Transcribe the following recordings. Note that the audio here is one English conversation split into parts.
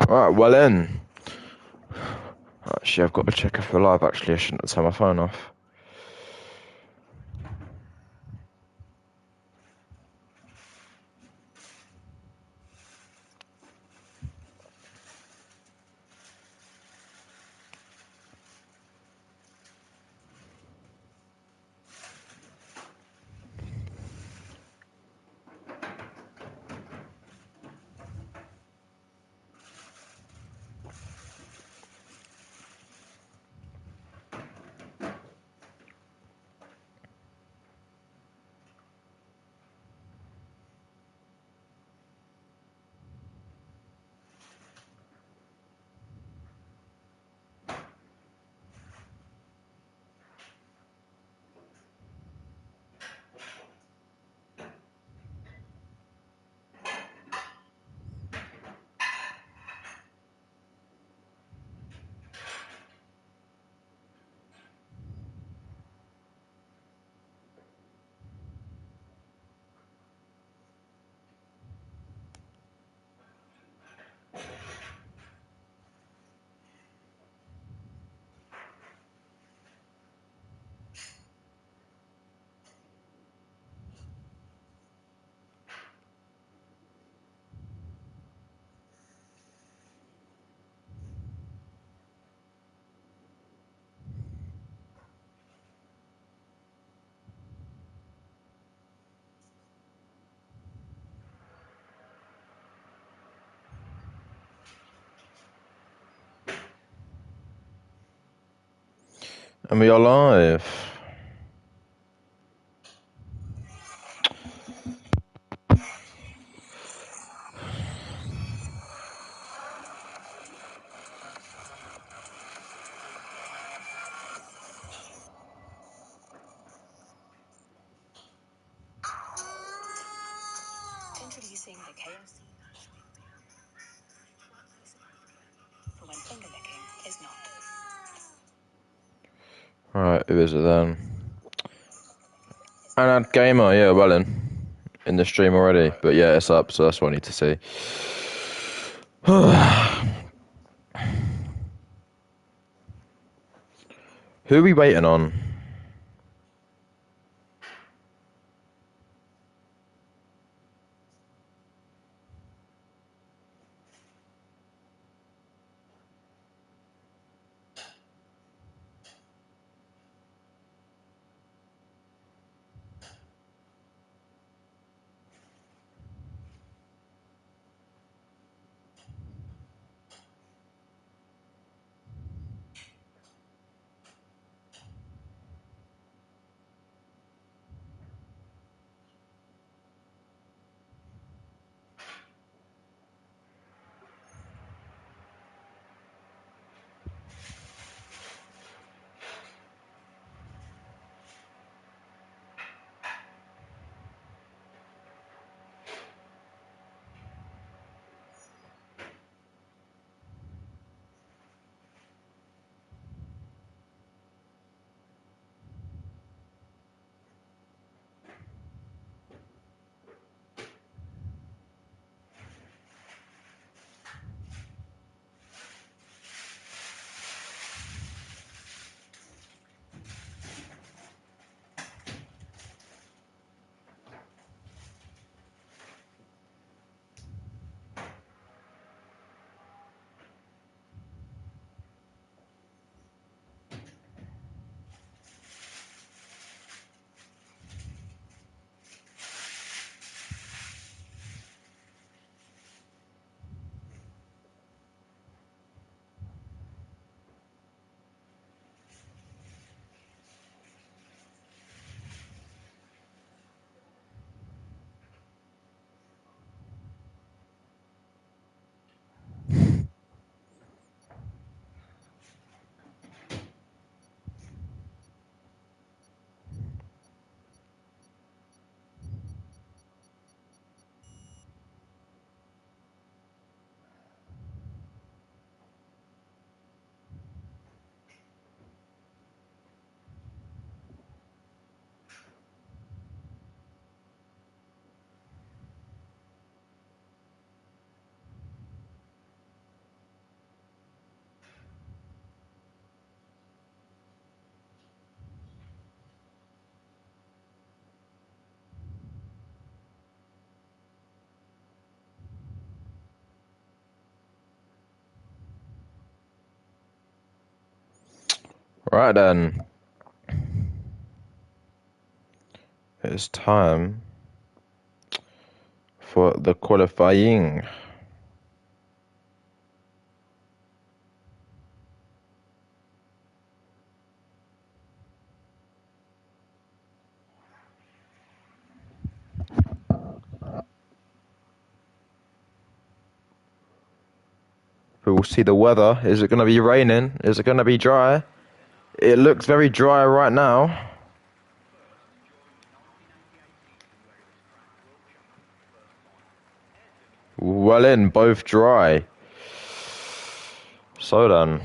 Alright, well then. Actually, I've got to check if we're live. Actually, I shouldn't have turned my phone off. And we are live. Introducing the KFC for when finger licking is not. Alright, who is it then? Anad Gamer, yeah, well in the stream already. But yeah, it's up, so that's what I need to see. Who are we waiting on? Right then. It's time for the qualifying. We will see the weather. Is it going to be raining? Is it going to be dry? It looks very dry right now. Well in, both dry. So then,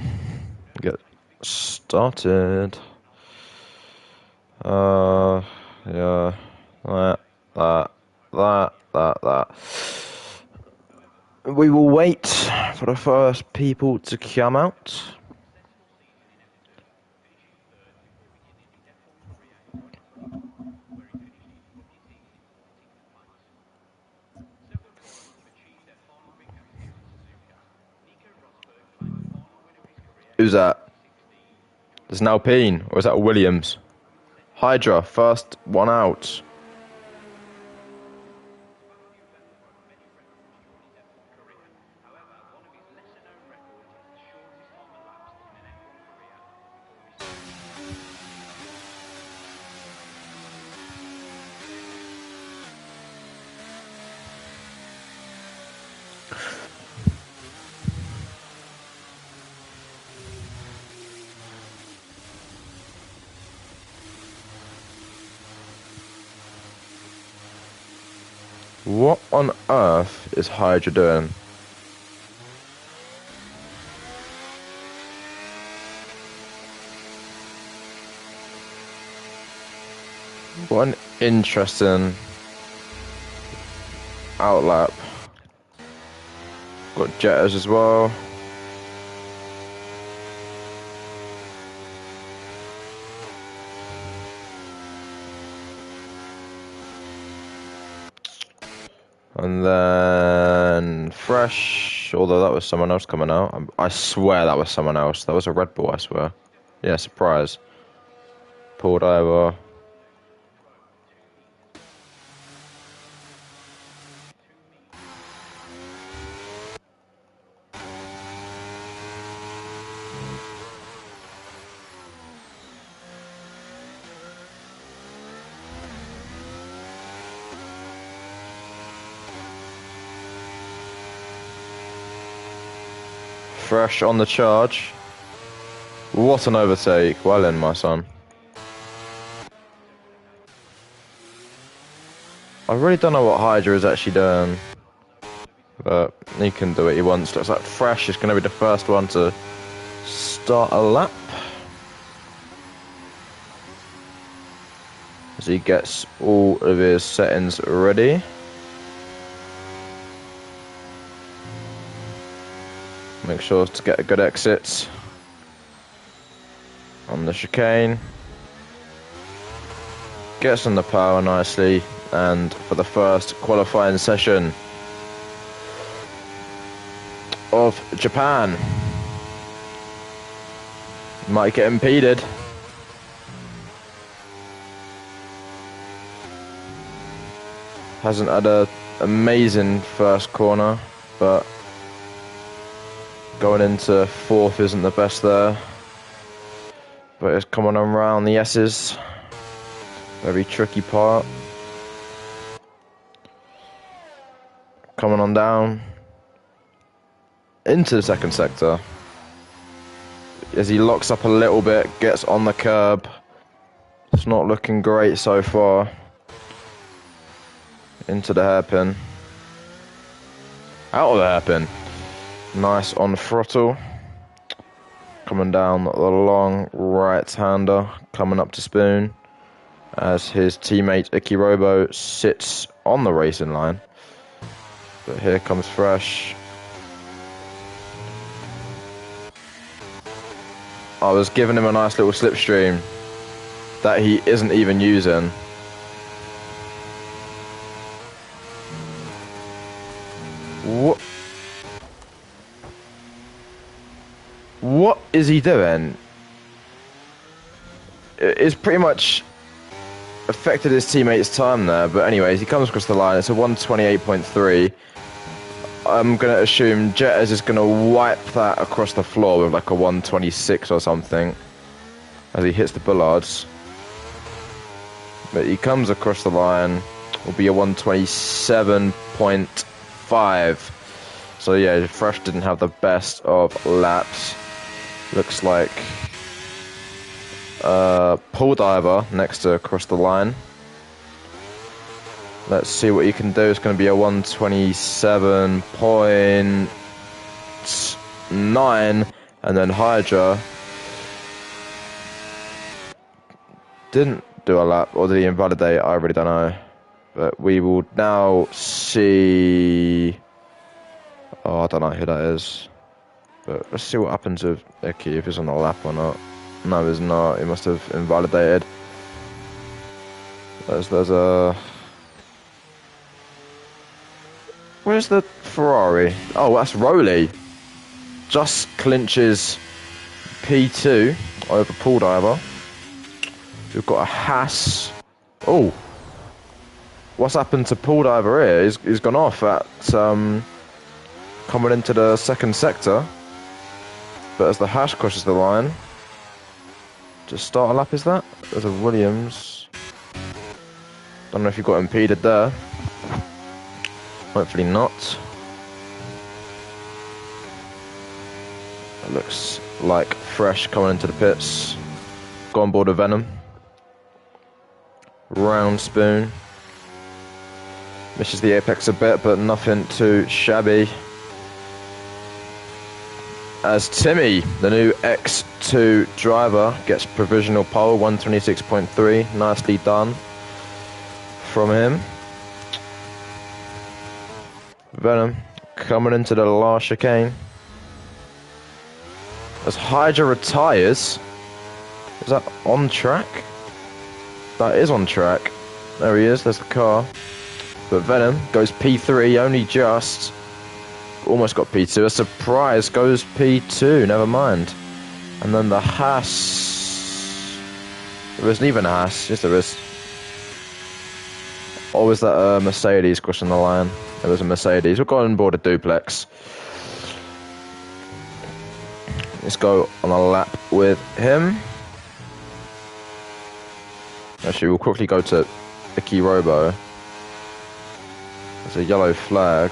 get started. Yeah, that. We will wait for the first people to come out. Who's that? There's an Alpine, or is that a Williams? Hydra, first one out. What on earth is Hydra doing? What an interesting outlap. Got jetters as well. And then fresh, although that was someone else coming out. I swear that was someone else. That was a Red Bull, I swear. Yeah, surprise. Pulled over. Fresh on the charge. What an overtake. Well in, my son. I really don't know what Hydra is actually doing. But he can do what he wants. Looks like Fresh is going to be the first one to start a lap. As he gets all of his settings ready. Make sure to get a good exit on the chicane. Gets on the power nicely, and for the first qualifying session of Japan, might get impeded. Hasn't had an amazing first corner, but going into fourth isn't the best there. But it's coming on around the S's. Very tricky part. Coming on down into the second sector. As he locks up a little bit, gets on the curb. It's not looking great so far. Into the hairpin. Out of the hairpin. Nice on throttle. Coming down the long right-hander, coming up to spoon. As his teammate Ikirobo sits on the racing line. But here comes Fresh. I was giving him a nice little slipstream that he isn't even using. What is he doing? it's pretty much affected his teammates' time there. But anyways, he comes across the line. It's a 128.3. I'm going to assume Jetters is going to wipe that across the floor with like a 126 or something as he hits the bollards. But he comes across the line, will be a 127.5. So yeah, Fresh didn't have the best of laps. Looks like Pull Diver next to across the line. Let's see what he can do. It's going to be a 127.9, and then Hydra didn't do a lap, or did he invalidate? I really don't know. But we will now see. Oh, I don't know who that is. But let's see what happens with Icky, if he's on the lap or not. No, he's not. He must have invalidated. There's a. Where's the Ferrari? Oh, that's Rowley. Just clinches P2 over Pull Diver. We've got a Haas. Oh. What's happened to Pull Diver here? He's gone off at coming into the second sector. But as the Haas crosses the line, just start a lap, is that? There's a Williams. Don't know if you got impeded there. Hopefully not. It looks like Fresh coming into the pits. Go on board with Venom. Round Spoon. Misses the apex a bit, but nothing too shabby. As Timmy, the new X2 driver, gets provisional pole, 126.3. Nicely done from him. Venom coming into the last chicane. As Hydra retires. Is that on track? That is on track. There he is, there's the car. But Venom goes P3, only just. Almost got P2. A surprise goes P2, never mind. And then the Haas. There isn't even a Haas, yes there is. Or was that a Mercedes crossing the line? There was a Mercedes. We'll go on board a duplex. Let's go on a lap with him. Actually, we'll quickly go to Icky Robo. There's a yellow flag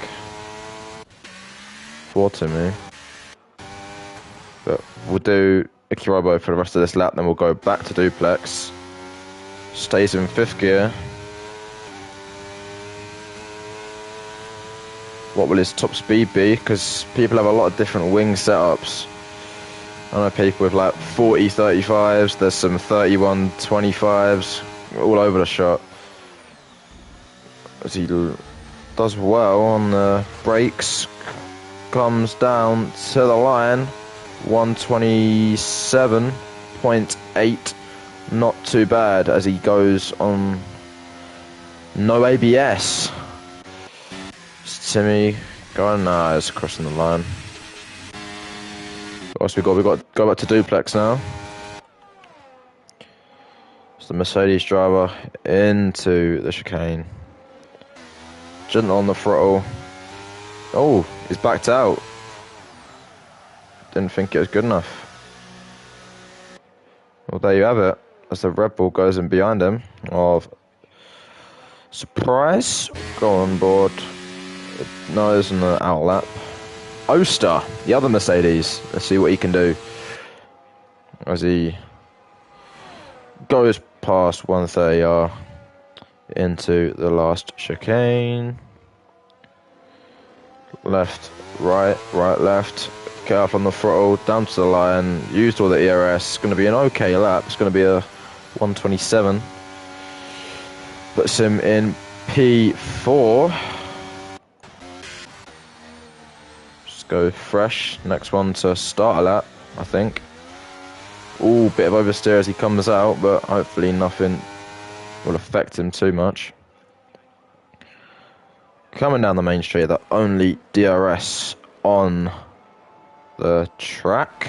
for Timmy. But we'll do Icky Robo for the rest of this lap, then we'll go back to duplex. Stays in 5th gear. What will his top speed be? Because people have a lot of different wing setups. I know people with like 40 35s, there's some 31 25s, all over the shot. As he does well on the brakes, comes down to the line, 127.8, not too bad as he goes on no ABS. Timmy going nice, crossing the line. What else we got? We got to go back to duplex now. It's the Mercedes driver into the chicane. Gentle on the throttle. Oh, he's backed out. Didn't think it was good enough. Well, there you have it. As the Red Bull goes in behind him. Of surprise. Go on board. No, there's an out lap. Oster, the other Mercedes. Let's see what he can do. As he goes past 130R into the last chicane. Left, right, right, left. Careful on the throttle, down to the line. Used all the ERS. It's going to be an okay lap. It's going to be a 127. Puts him in P4. Go Fresh. Next one to start a lap, I think. Ooh, bit of oversteer as he comes out, but hopefully nothing will affect him too much. Coming down the main straight, the only DRS on the track.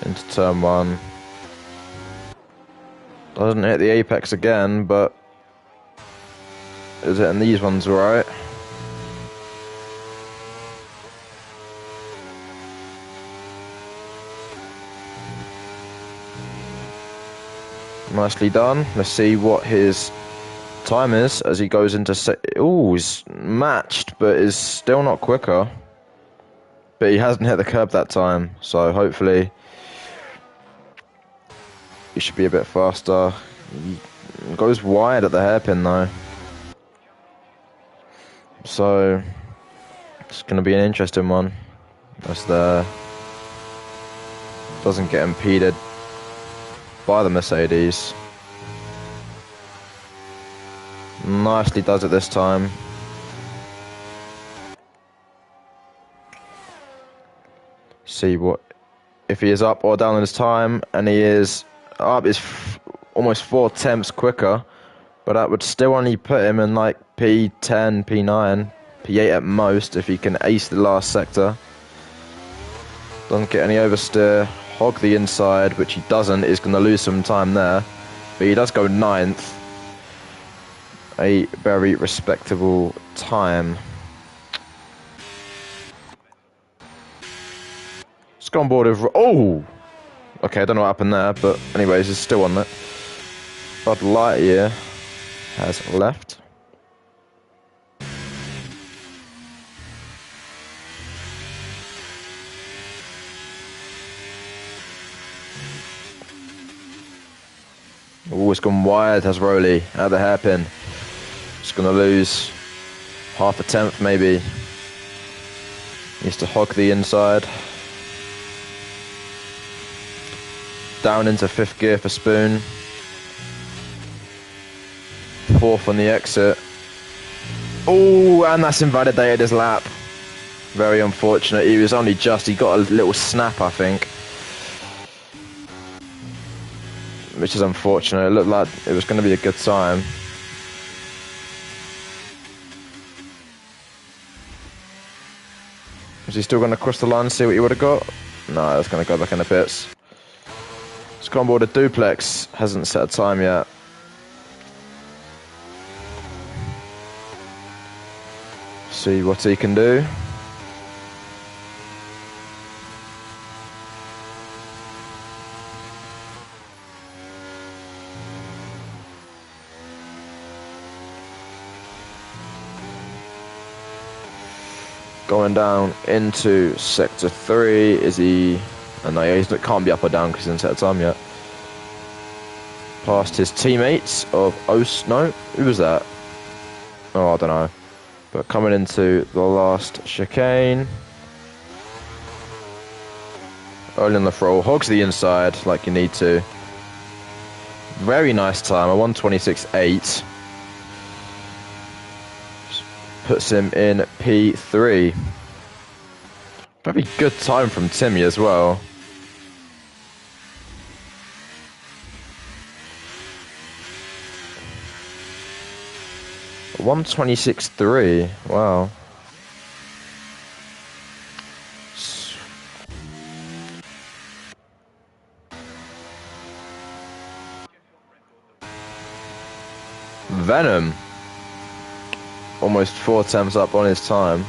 Into turn 1. Doesn't hit the apex again, but is it in these ones right? Nicely done. Let's see what his time is as he goes into Ooh, he's matched, but is still not quicker. But he hasn't hit the curb that time, so hopefully he should be a bit faster. He goes wide at the hairpin though. So it's going to be an interesting one. As the doesn't get impeded by the Mercedes. Nicely does it this time. See what if he is up or down in his time, and he is up is almost 4 tenths quicker, but that would still only put him in like P10, P9, P8 at most if he can ace the last sector. Doesn't get any oversteer, hog the inside, which he doesn't, is going to lose some time there, but he does go 9th. A very respectable time. Let's go on board with... Oh! Okay, I don't know what happened there, but anyways, he's still on it. Bud Lightyear has left. Oh, it's gone wide, has Rowley at the hairpin. Just going to lose half a tenth, maybe. Needs to hog the inside. Down into 5th gear for Spoon. 4th on the exit. Oh, and that's invalidated his lap. Very unfortunate. He was only just, he got a little snap, I think. Which is unfortunate. It looked like it was going to be a good time. Is he still going to cross the line and see what he would have got? No, it's going to go back in the pits. Let's go on board a duplex. Hasn't set a time yet. See what he can do. Going down into sector 3. Is he... Oh, no, he can't be up or down because he hasn't set a time yet. Past his teammates of No, who was that? Oh, I don't know. But coming into the last chicane. Early on the throttle. Hogs the inside like you need to. Very nice time. A 1:26.8. Puts him in P3. Very good time from Timmy as well. 1:26.3. Wow. Venom. Almost 4 attempts up on his time.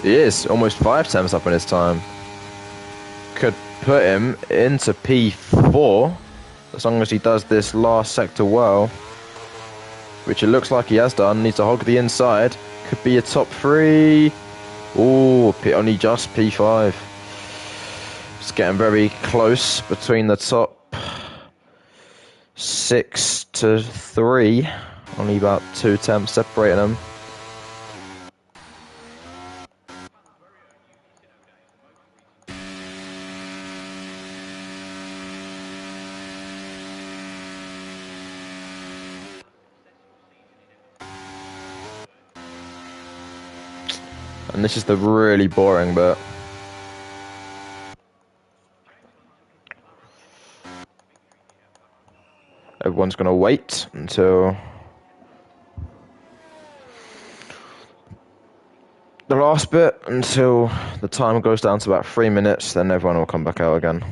He is almost 5 attempts up on his time. Could put him into P4 as long as he does this last sector well, which it looks like he has done. Needs to hog the inside. Could be a top 3. Ooh, only just P5. It's getting very close between the top 6 to 3. Only about 2 attempts separating them. And this is the really boring bit. Everyone's going to wait until the last bit, until the time goes down to about 3 minutes, then everyone will come back out again.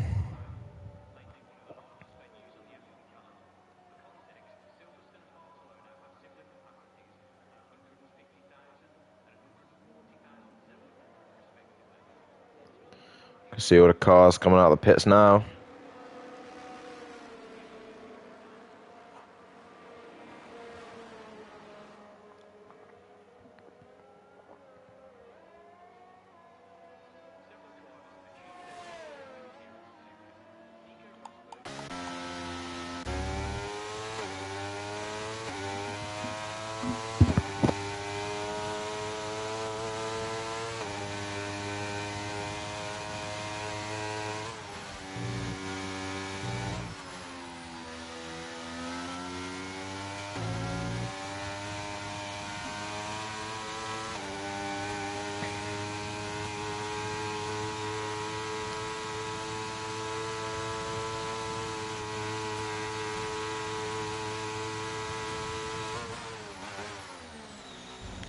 See all the cars coming out of the pits now.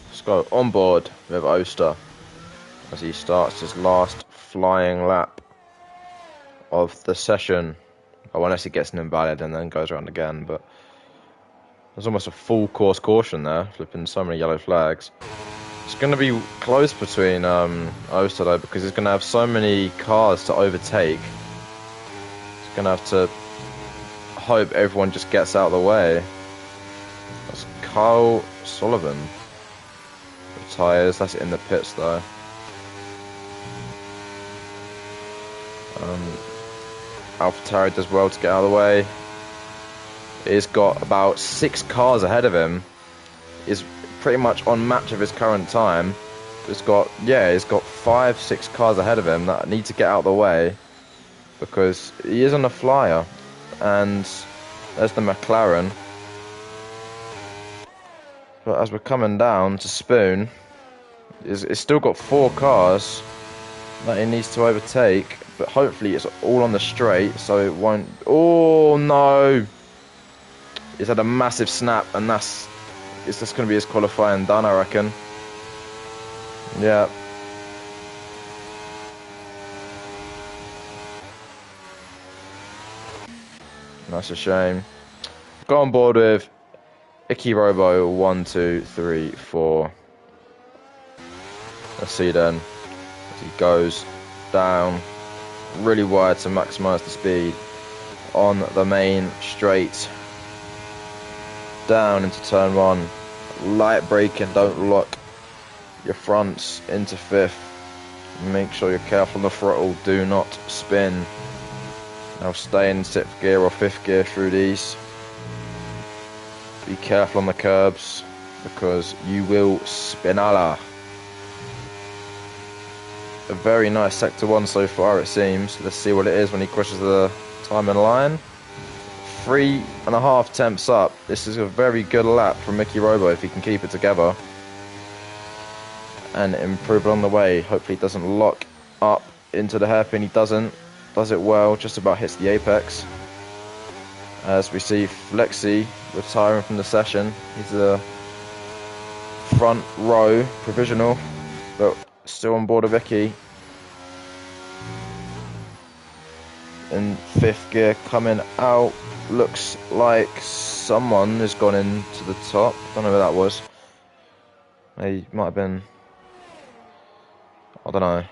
Let's go on board with Oster as he starts his last flying lap of the session. Oh, unless he gets an invalid and then goes around again, but there's almost a full course caution there, flipping so many yellow flags. It's going to be close between Oster though, because he's going to have so many cars to overtake. He's going to have to hope everyone just gets out of the way. That's Kyle Sullivan. Tyres, that's in the pits though. AlphaTauri does well to get out of the way. He's got about 6 cars ahead of him. He's pretty much on match of his current time. He's got 5-6 cars ahead of him that need to get out of the way because he is on a flyer. And there's the McLaren. But as we're coming down to Spoon, it's still got 4 cars that he needs to overtake, but hopefully it's all on the straight, so it won't... Oh, no! He's had a massive snap, and it's just going to be his qualifying done, I reckon. Yeah. That's a shame. Go on board with Icky Robo 1, 2, 3, 4. Let's see then as he goes down really wide to maximise the speed on the main straight. Down into turn 1. Light braking, don't lock your fronts into 5th. Make sure you're careful on the throttle, do not spin. Now stay in 6th gear or 5th gear through these. Be careful on the curbs because you will spinala. A very nice sector 1 so far, it seems. Let's see what it is when he crosses the time in line. 3.5 temps up. This is a very good lap from Mickey Robo if he can keep it together and improve along the way. Hopefully he doesn't lock up into the hairpin. He doesn't. Does it well, just about hits the apex. As we see Flexi retiring from the session. He's a front row provisional, but still on board of Vicky. In 5th gear coming out. Looks like someone has gone into the top. Don't know who that was. He might have been, I don't know,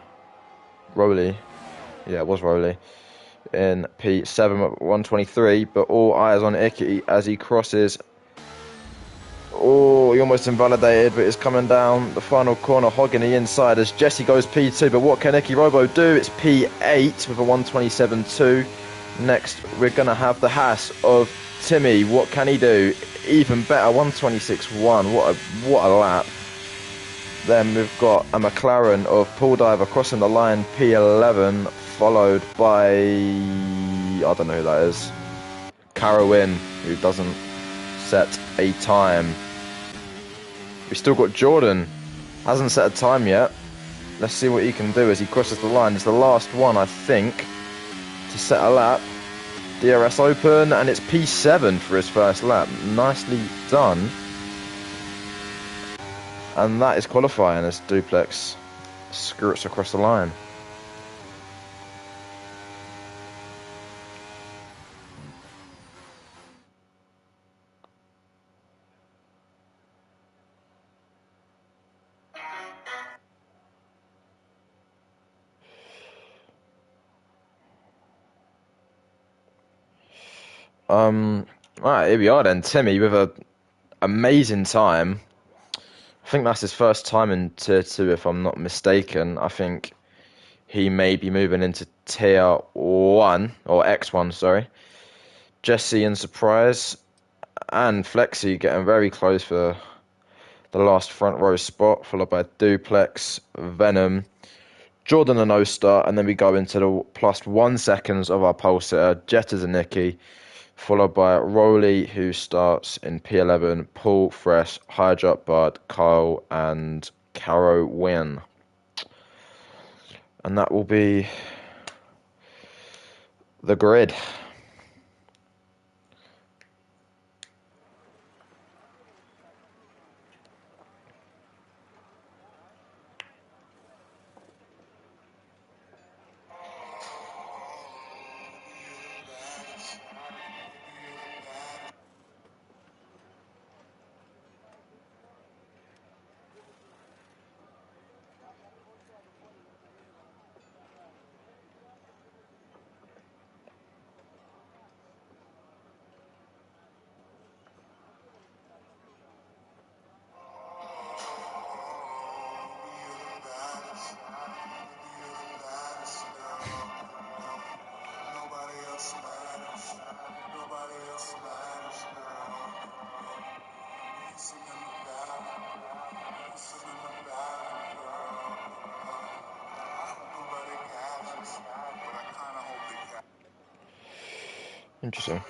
Rowley. Yeah, it was Rowley. In P7 at 123, but all eyes on Icky as he crosses. Oh, he almost invalidated, but it's coming down the final corner, hogging the inside as Jesse goes P2. But what can Icky Robo do? It's P8 with a 127.2. Next, we're going to have the Haas of Timmy. What can he do? Even better, 126.1. What a lap. Then we've got a McLaren of Paul Diver crossing the line, P11, followed by, I don't know who that is, Carowin, who doesn't set a time. We've still got Jordan, hasn't set a time yet. Let's see what he can do as he crosses the line. It's the last one, I think, to set a lap. DRS open, and it's P7 for his first lap. Nicely done. And that is qualifying as Duplex skirts across the line. Alright, here we are then. Timmy with a amazing time. I think that's his first time in Tier 2, if I'm not mistaken. I think he may be moving into Tier 1, or X1, sorry. Jesse and Surprise and Flexi getting very close for the last front row spot, followed by Duplex, Venom, Jordan and O-Star, and then we go into the plus 1 seconds of our pole sitter, Jetters and Nikki, followed by Rowley, who starts in P11, Paul, Fresh, Hydra, Bud, Kyle, and Caro Win. And that will be the grid. Interesting.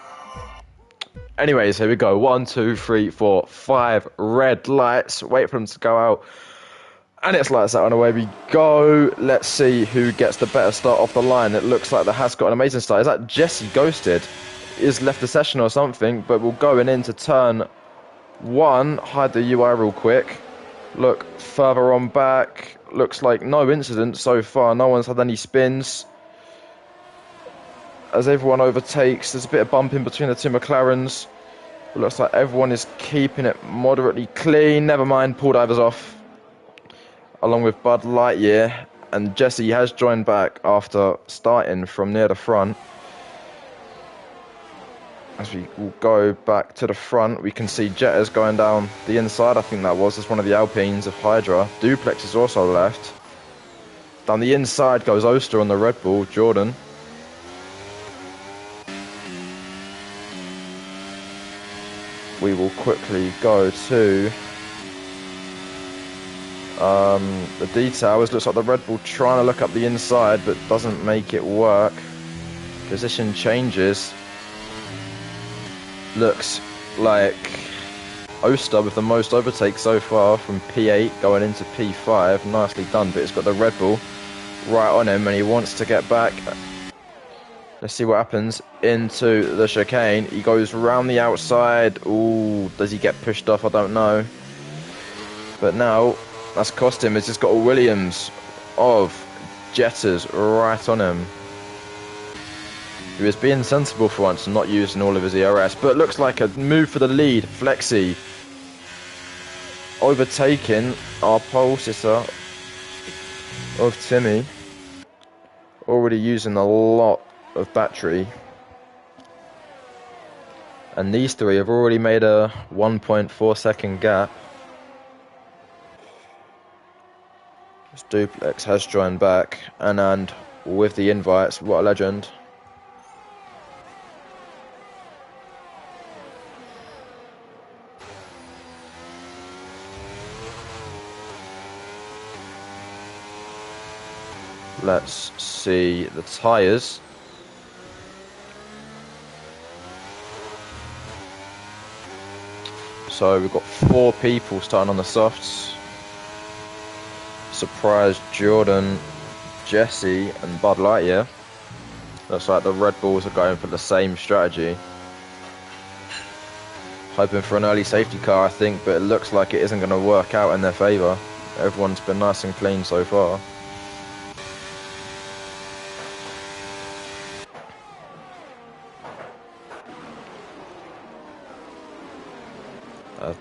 Anyways, here we go. 1, 2, 3, 4, 5 red lights. Wait for them to go out. And it's lights out and away we go. Let's see who gets the better start off the line. It looks like the has got an amazing start. Is that Jesse Ghosted? He's left the session or something, but we're going into turn 1. Hide the UI real quick. Look further on back. Looks like no incident so far. No one's had any spins. As everyone overtakes, there's a bit of bumping between the two McLarens. It looks like everyone is keeping it moderately clean. Never mind, Paul Divers off, along with Bud Lightyear. And Jesse has joined back after starting from near the front. As we will go back to the front, we can see Jetters going down the inside. I think that was just one of the Alpines of Hydra. Duplex is also left. Down the inside goes Oster on the Red Bull, Jordan. We will quickly go to the details. Looks like the Red Bull trying to look up the inside, but doesn't make it work. Position changes. Looks like Oster with the most overtakes so far from P8 going into P5. Nicely done, but it's got the Red Bull right on him and he wants to get back. Let's see what happens into the chicane. He goes round the outside. Ooh, does he get pushed off? I don't know. But now, that's cost him. It's just got a Williams of Jetters right on him. He was being sensible for once and not using all of his ERS. But it looks like a move for the lead. Flexi overtaking our pole sitter of Timmy. Already using a lot of battery, and these three have already made a 1.4 second gap. This Duplex has joined back, and with the invites, what a legend. Let's see the tyres. So we've got 4 people starting on the softs. Surprise, Jordan, Jesse and Bud Lightyear. Looks like the Red Bulls are going for the same strategy. Hoping for an early safety car, I think, but it looks like it isn't going to work out in their favour. Everyone's been nice and clean so far.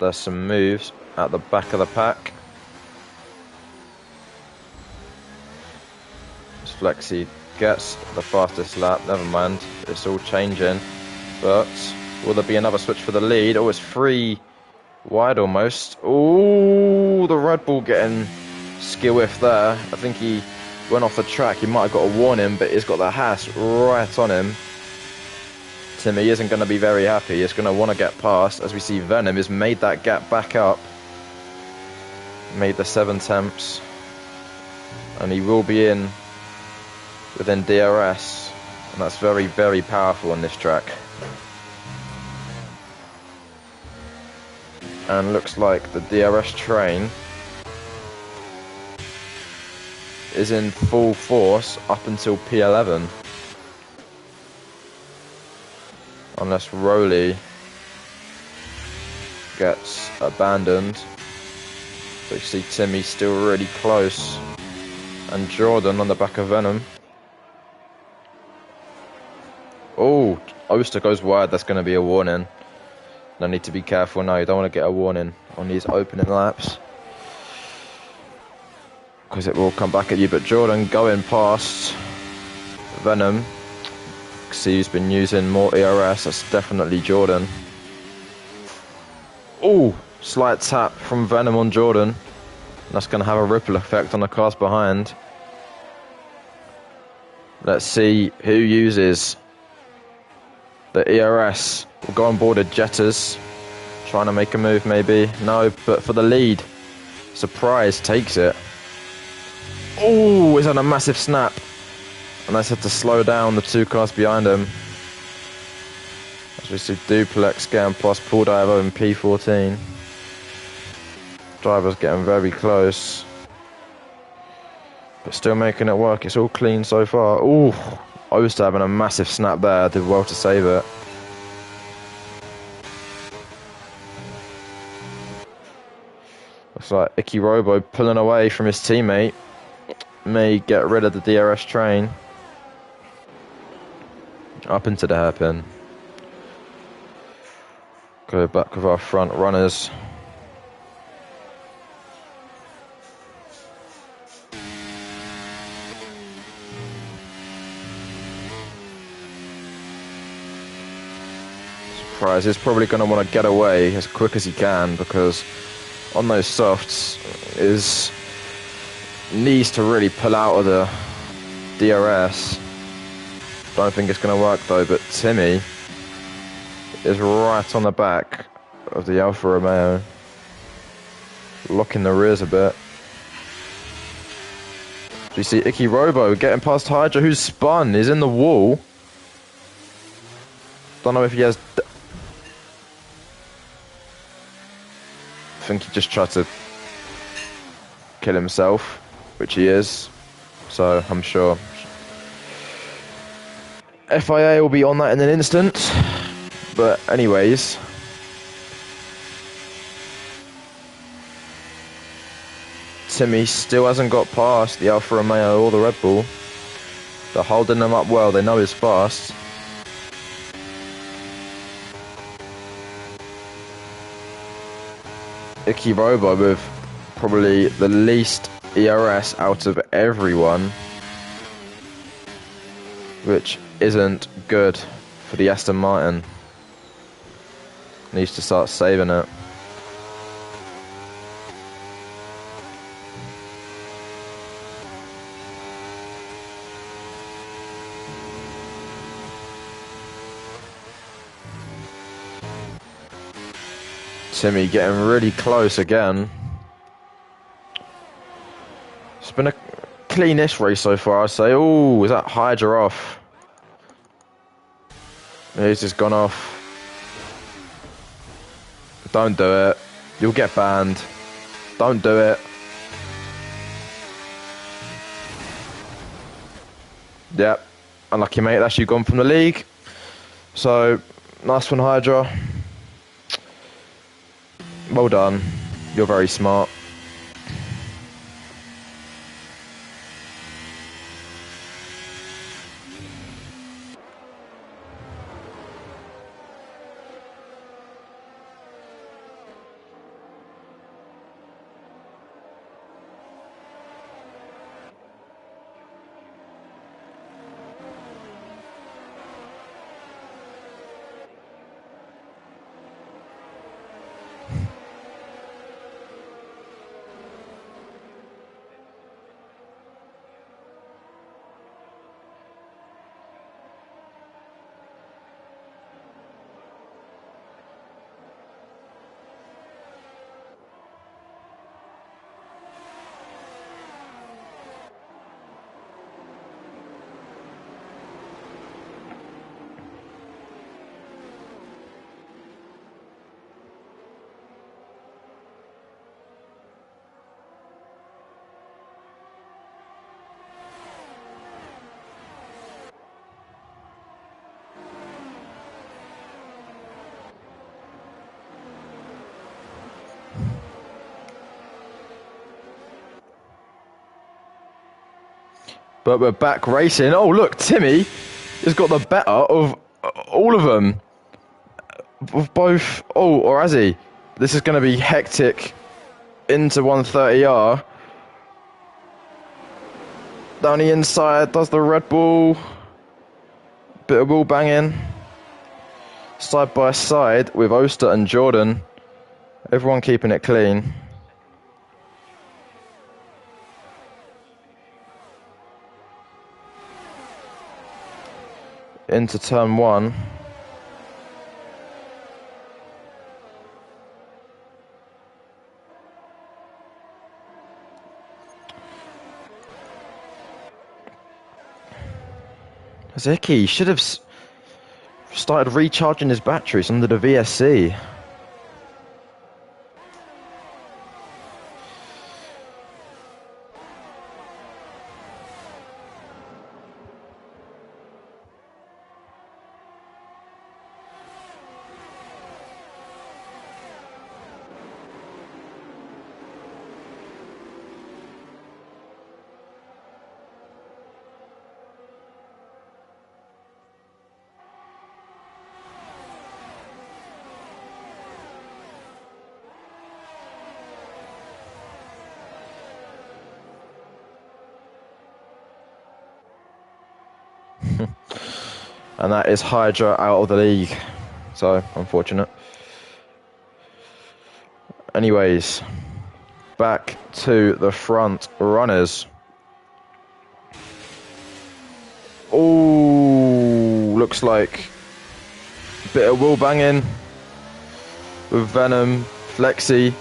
There's some moves at the back of the pack. As Flexi gets the fastest lap, never mind, it's all changing. But will there be another switch for the lead? Oh, it's 3 wide almost. Oh, the Red Bull getting skill whiff there. I think he went off the track. He might have got a warning, but he's got the Haas right on him. Timmy isn't going to be very happy. He's going to want to get past. As we see, Venom has made that gap back up. Made the 7 temps. And he will be in within DRS. And that's very, very powerful on this track. And looks like the DRS train is in full force up until P11. Unless Rowley gets abandoned. But you see Timmy still really close. And Jordan on the back of Venom. Oh, Oster goes wide. That's going to be a warning. I need to be careful now. You don't want to get a warning on these opening laps. Because it will come back at you. But Jordan going past Venom. See who's been using more ERS. That's definitely Jordan. Oh, slight tap from Venom on Jordan. That's going to have a ripple effect on the cars behind. Let's see who uses the ERS. We'll go on board the Jetters. Trying to make a move maybe. No, but for the lead. Surprise takes it. Oh, he's on a massive snap. And that's had to slow down the 2 cars behind him. As we see Duplex getting past Paul Diver in P14. Driver's getting very close. But still making it work. It's all clean so far. Ooh, Oster having a massive snap there. Did well to save it. Looks like Icky Robo pulling away from his teammate. May get rid of the DRS train. Up into the hairpin. Go back with our front runners. Surprise, he's probably going to want to get away as quick as he can because on those softs needs to really pull out of the DRS. Don't think it's going to work though, but Timmy is right on the back of the Alfa Romeo, locking the rears a bit. So you see Icky Robo getting past Hydra, who's spun. He's in the wall. Don't know if he has... I think he just tried to kill himself, which he is. So I'm sure FIA will be on that in an instant. But anyways, Timmy still hasn't got past the Alfa Romeo or the Red Bull. They're holding them up well. They know he's fast. Icky Robo with probably the least ERS out of everyone, which isn't good for the Aston Martin. Needs to start saving it. Timmy getting really close again. It's been a cleanish race so far, I'd say. Oh, is that Hydra off? He's just gone off. Don't do it. You'll get banned. Don't do it. Yep. Unlucky, mate. That's you gone from the league. So, nice one, Hydra. Well done. You're very smart. But we're back racing. Oh, look, Timmy has got the better of all of them. Of both. Oh, or has he? This is going to be hectic into 130R. Down the inside, does the Red Bull. Bit of wheel banging. Side by side with Oster and Jordan. Everyone keeping it clean. Into turn 1. Zeki should have started recharging his batteries under the VSC. And that is Hydra out of the league. So, unfortunate. Anyways, back to the front runners. Oh, looks like a bit of wheel banging with Venom, Flexi,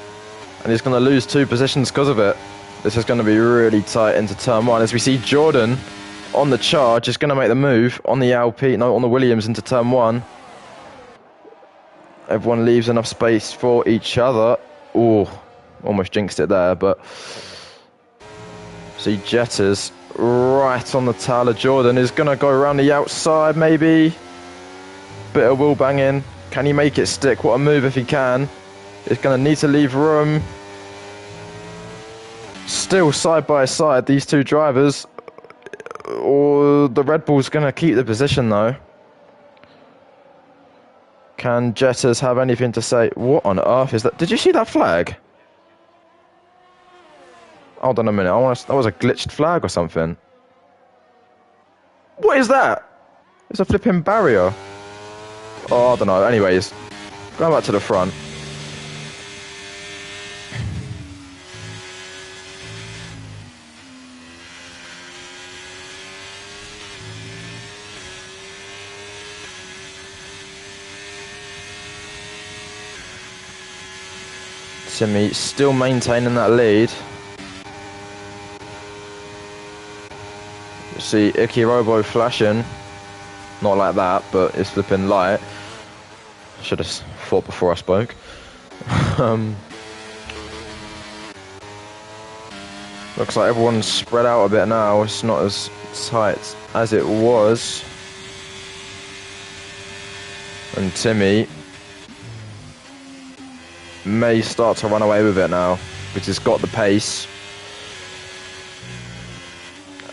and he's going to lose 2 positions because of it. This is going to be really tight into turn 1 as we see Jordan on the charge is going to make the move on the on the Williams into turn 1. Everyone leaves enough space for each other. Oh, almost jinxed it there, but see Jetters right on the tail of Jordan is going to go around the outside maybe. Bit of wheel banging. Can he make it stick? What a move if he can. He's going to need to leave room. Still side by side, these 2 drivers. Or the Red Bull's going to keep the position though. Can Jetters have anything to say? What on earth is that? Did you see that flag? Hold on a minute. That was a glitched flag or something. What is that? It's a flipping barrier. Oh, I don't know. Anyways, going back to the front. Timmy still maintaining that lead. You see Icky Robo flashing. Not like that, but it's flipping light. Should have thought before I spoke. Looks like everyone's spread out a bit now. It's not as tight as it was. And Timmy may start to run away with it now, because he's got the pace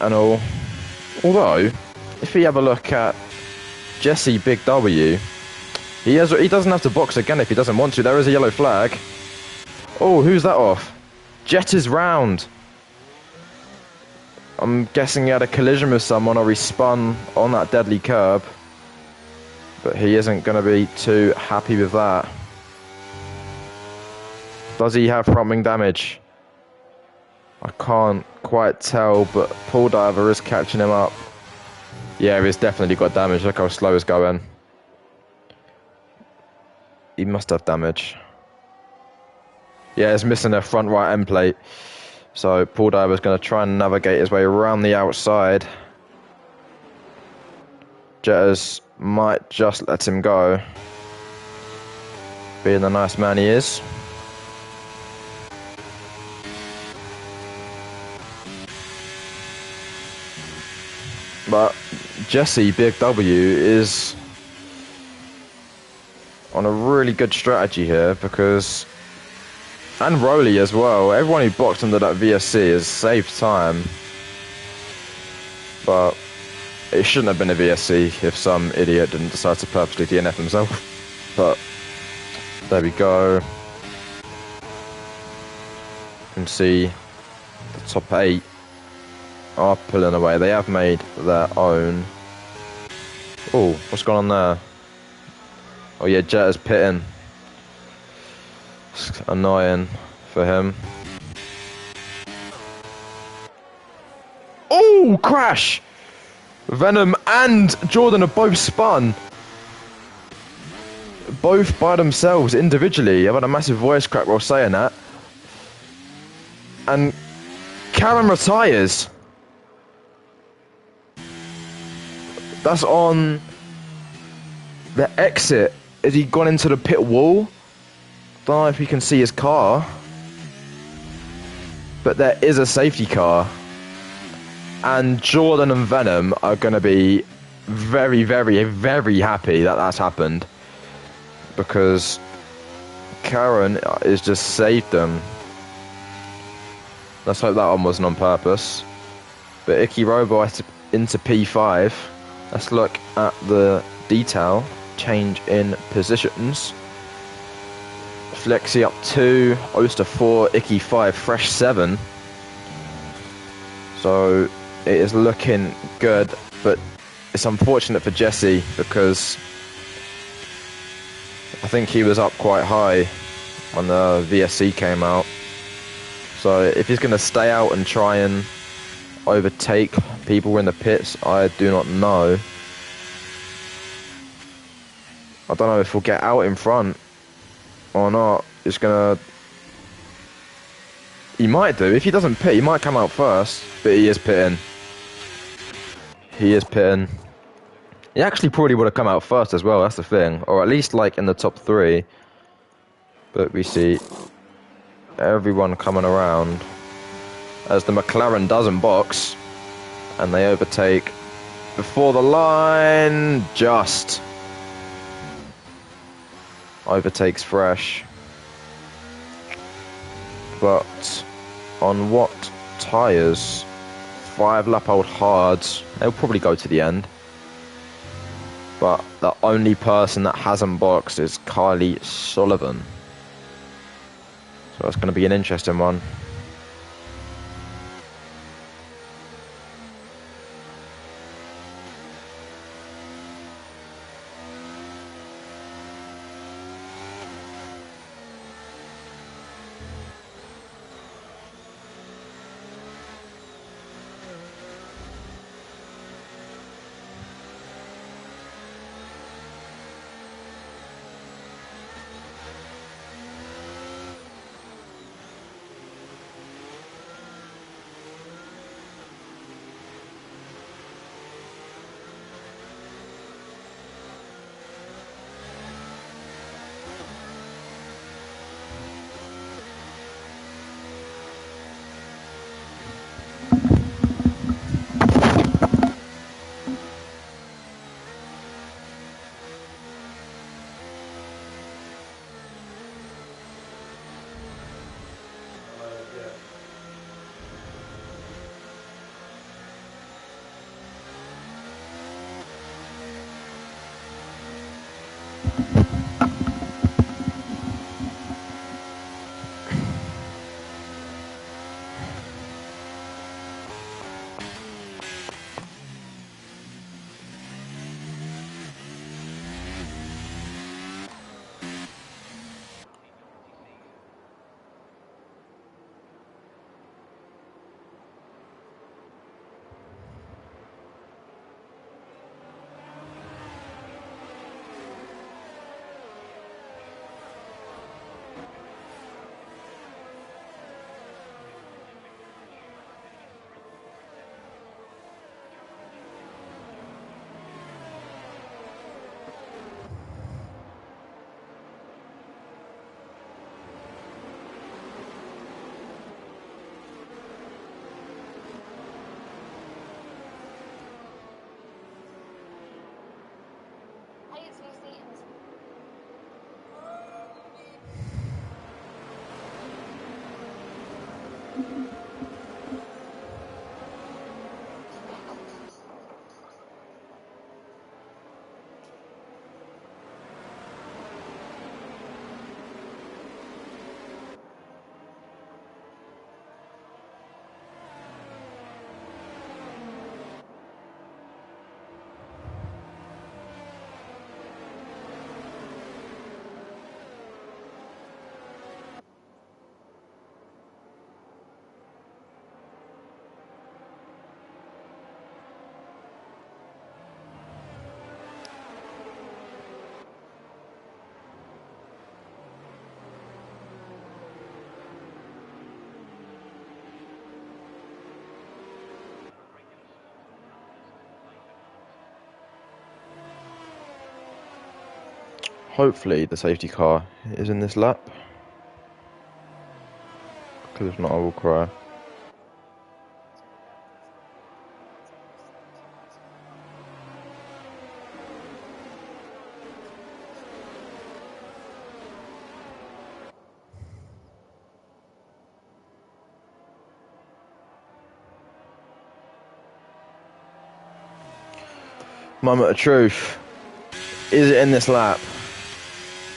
and all. Although, if we have a look at Jesse Big W, he doesn't have to box again if he doesn't want to. There is a yellow flag. Oh, who's that off? Jet is round. I'm guessing he had a collision with someone or he spun on that deadly curb, but he isn't going to be too happy with that. Does he have front wing damage? I can't quite tell, but Paul Diver is catching him up. Yeah, he's definitely got damage. Look how slow he's going. He must have damage. Yeah, he's missing a front right end plate. So Paul Diver's going to try and navigate his way around the outside. Jetters might just let him go, being the nice man he is. But Jesse Big W is on a really good strategy here, because, and Rowley as well, everyone who boxed under that VSC has saved time. But it shouldn't have been a VSC if some idiot didn't decide to purposely DNF himself. But there we go. You can see the top 8 are pulling away. They have made their own. Oh, what's going on there? Oh yeah, Jetta's pitting. It's annoying for him. Oh, crash! Venom and Jordan are both spun. Both by themselves, individually. I've had a massive voice crack while saying that. And Karen retires. That's on the exit. Has he gone into the pit wall? Don't know if you can see his car. But there is a safety car. And Jordan and Venom are going to be very, very, very happy that that's happened. Because Karen has just saved them. Let's hope that one wasn't on purpose. But Icky Robo into P5. Let's look at the detail. Change in positions. Flexi up 2, Oster 4, Icky 5, Fresh 7. So it is looking good, but it's unfortunate for Jesse because I think he was up quite high when the VSC came out. So if he's going to stay out and try and overtake people in the pits, I do not know. I don't know if we'll get out in front or not. It's going to... He might do. If he doesn't pit, he might come out first, but he is pitting. He is pitting. He actually probably would have come out first as well, that's the thing. Or at least like in the top 3. But we see everyone coming around as the McLaren doesn't box. And they overtake before the line. Just overtakes Fresh. But on what tyres? 5 lap old hards. They'll probably go to the end. But the only person that hasn't boxed is Kylie Sullivan. So that's going to be an interesting one. hopefully the safety car is in this lap. Because if not, I will cry. Moment of truth. Is it in this lap?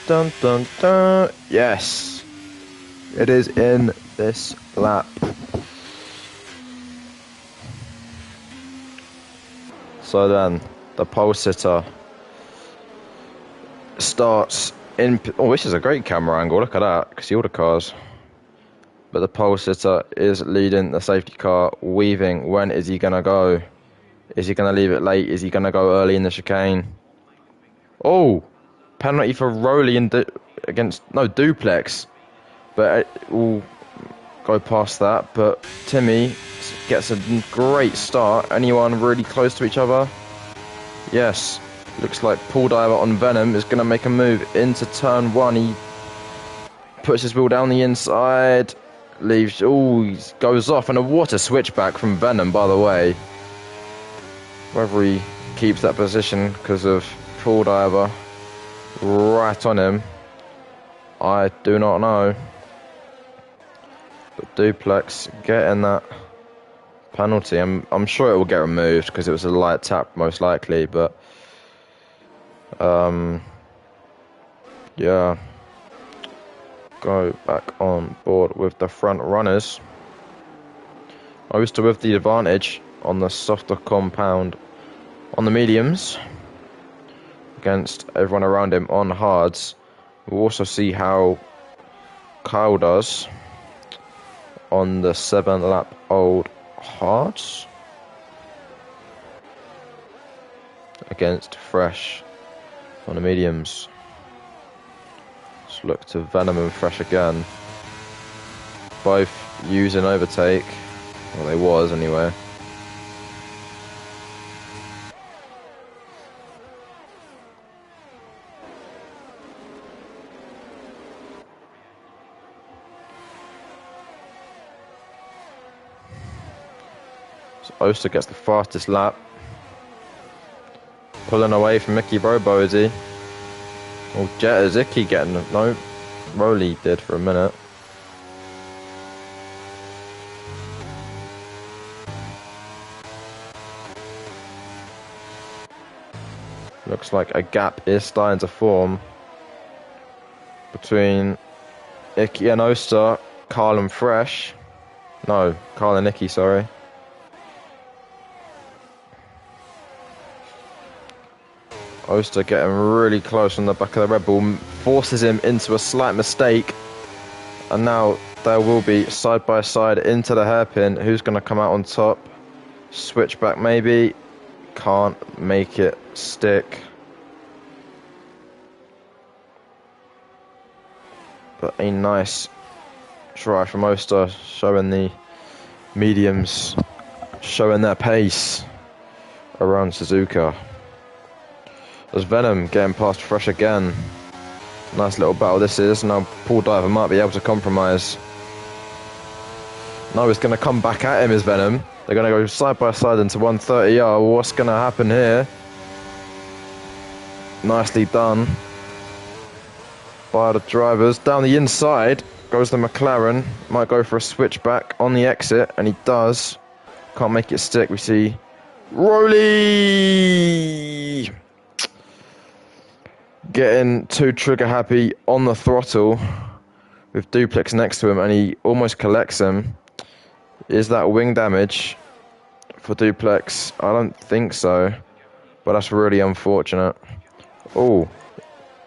Dun dun dun. Yes. It is in this lap. So then, the pole sitter starts in. Oh, this is a great camera angle. Look at that. You can see all the cars. But the pole sitter is leading the safety car, weaving. When is he going to go? Is he going to leave it late? Is he going to go early in the chicane? Oh, penalty for Rowley against Duplex. But it will go past that. But Timmy gets a great start. Anyone really close to each other? Yes. Looks like Paul Diver on Venom is going to make a move into turn one. He puts his wheel down the inside. Leaves. Oh, he goes off. And a water switchback from Venom, by the way. Whether he keeps that position because of Paul Diver right on him, I do not know. But Duplex getting that penalty. I'm sure it will get removed because it was a light tap most likely, but yeah. Go back on board with the front runners. Oster with the advantage on the softer compound on the mediums against everyone around him on hards. We'll also see how Kyle does on the 7-lap old hards against Fresh on the mediums. Let's look to Venom and Fresh again. Both using overtake. Well, they was anyway. So Oster gets the fastest lap. Pulling away from Mickey Robo, is he? Well, Jet is Icky getting... No, Rowley did for a minute. Looks like a gap is starting to form between Icky and Oster, Carl and Fresh. No, Carl and Icky, sorry. Oster getting really close on the back of the Red Bull, forces him into a slight mistake. And now there will be side by side into the hairpin. Who's going to come out on top? Switchback maybe. Can't make it stick. But a nice try from Oster, showing the mediums, showing their pace around Suzuka. There's Venom getting past Fresh again. Nice little battle this is. Now Paul Diver might be able to compromise. No, he's going to come back at him as Venom. They're going to go side by side into 130. Oh, what's going to happen here? Nicely done by the drivers. Down the inside goes the McLaren. Might go for a switchback on the exit, and he does. Can't make it stick. We see Rowley getting too trigger happy on the throttle with Duplex next to him, and he almost collects him. Is that wing damage for Duplex? I don't think so, but that's really unfortunate. Oh,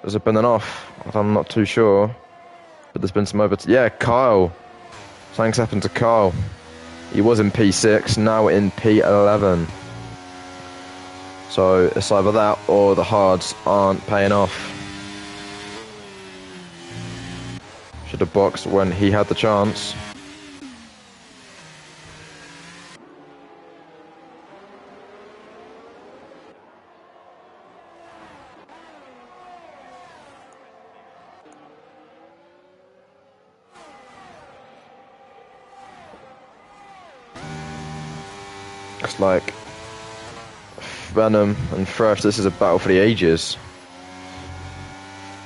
has it been an off? I'm not too sure, but there's been some yeah, Kyle. Something's happened to Kyle. He was in P6, now in P11. So it's either that or the hards aren't paying off. Should have boxed when he had the chance. Looks like Venom and Fresh, this is a battle for the ages.